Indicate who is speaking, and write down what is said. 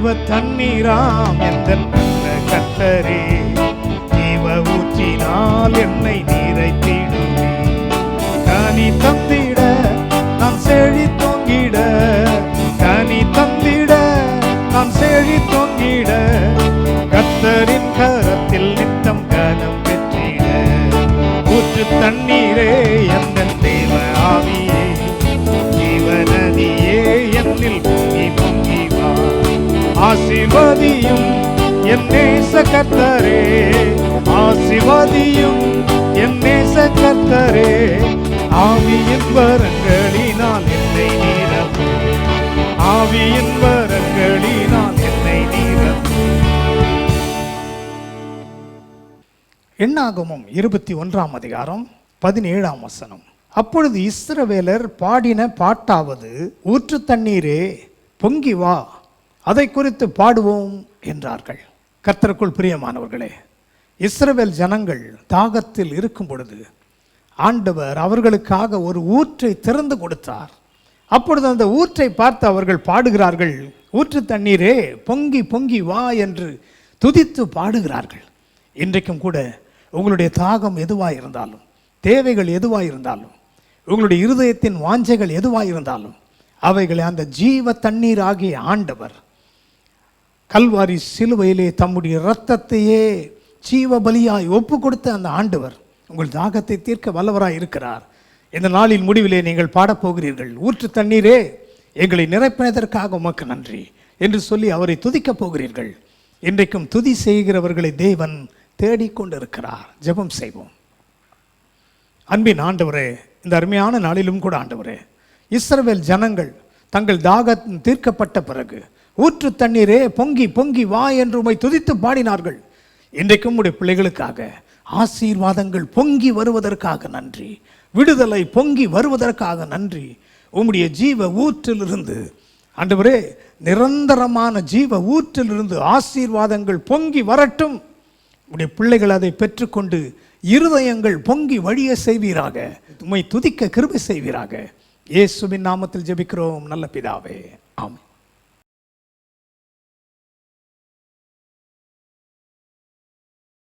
Speaker 1: ஜீவ தண்ணீராம் எந்தன் நல்ல கர்த்தரே, ஜீவ ஊற்றினால் என்னை நிறைத்திடுவே. கனி தந்திட நான் செழித்தோங்கிட, கனி தந்திட நான் செழித்தோங்கிட, கர்த்தரின் கரத்தில் நித்தம் கனம் பெற்றிட. ஊற்று தண்ணீரே எந்தன் தேவ ஆவியே, ஜீவநதியே என்னில் பொங்கி பொங்கி வா. ஆசீர்வதியும் என் நேச கர்த்தரே, ஆசீர்வதியும் என் நேச கர்த்தரே, ஆவியின் வரங்களினால் என்னை நிரப்பும், ஆவியின் வரங்களினால் என்னை நிரப்பும். எண்ணாகமம் 21ஆம் அதிகாரம் 17ஆம் வசனம். அப்பொழுது இஸ்ரவேலர் பாடின பாட்டாவது, ஊற்று தண்ணீரே பொங்கி வா, அதை குறித்து பாடுவோம் என்றார்கள். கர்த்தருக்குள் பிரியமானவர்களே, இஸ்ரவேல் ஜனங்கள் தாகத்தில் இருக்கும் பொழுது ஆண்டவர் அவர்களுக்காக ஒரு ஊற்றை திறந்து கொடுத்தார். அப்பொழுது அந்த ஊற்றை பார்த்து அவர்கள் பாடுகிறார்கள், ஊற்று தண்ணீரே பொங்கி பொங்கி வா என்று துதித்து பாடுகிறார்கள். இன்றைக்கும் கூட உங்களுடைய தாகம் எதுவாக இருந்தாலும், தேவைகள் எதுவாக இருந்தாலும், உங்களுடைய இருதயத்தின் வாஞ்சைகள் எதுவாக இருந்தாலும், அவைகளை அந்த ஜீவ தண்ணீர் ஆகிய ஆண்டவர் கல்வாரி சிலுவையிலே தம்முடைய இரத்தத்தையே ஜீவ பலியாய் ஒப்பு கொடுத்த அந்த ஆண்டவர் உங்கள் தாகத்தை தீர்க்க வல்லவராய் இருக்கிறார். இந்த நாளின் முடிவிலே நீங்கள் பாடப்போகிறீர்கள், ஊற்று தண்ணீரே எங்களை நிரப்பினதற்காக உமக்கு நன்றி என்று சொல்லி அவரை துதிக்கப் போகிறீர்கள். இன்றைக்கும் துதி செய்கிறவர்களை தேவன் தேடிக்கொண்டிருக்கிறார். ஜெபம் செய்வோம். அன்பின் ஆண்டவரே, இந்த அருமையான நாளிலும் கூட ஆண்டவரே, இஸ்ரவேல் ஜனங்கள் தங்கள் தாகம் தீர்க்கப்பட்ட பிறகு ஊற்று தண்ணீரே பொங்கி பொங்கி வா என்று உம்மை துதித்து பாடினார்கள். இன்றைக்கும் உடைய பிள்ளைகளுக்காக ஆசீர்வாதங்கள் பொங்கி வருவதற்காக நன்றி, விடுதலை பொங்கி வருவதற்காக நன்றி. உம்முடைய ஜீவ ஊற்றிலிருந்து ஆண்டவரே, நிரந்தரமான ஜீவ ஊற்றிலிருந்து ஆசீர்வாதங்கள் பொங்கி வரட்டும். உடைய பிள்ளைகள் அதை பெற்றுக்கொண்டு இருதயங்கள் பொங்கி வழிய செய்வீராக. உம்மை துதிக்க கிருபை செய்வீராக. இயேசுவின் நாமத்தில் ஜெபிக்கிறோம் நல்ல பிதாவே, ஆமென்.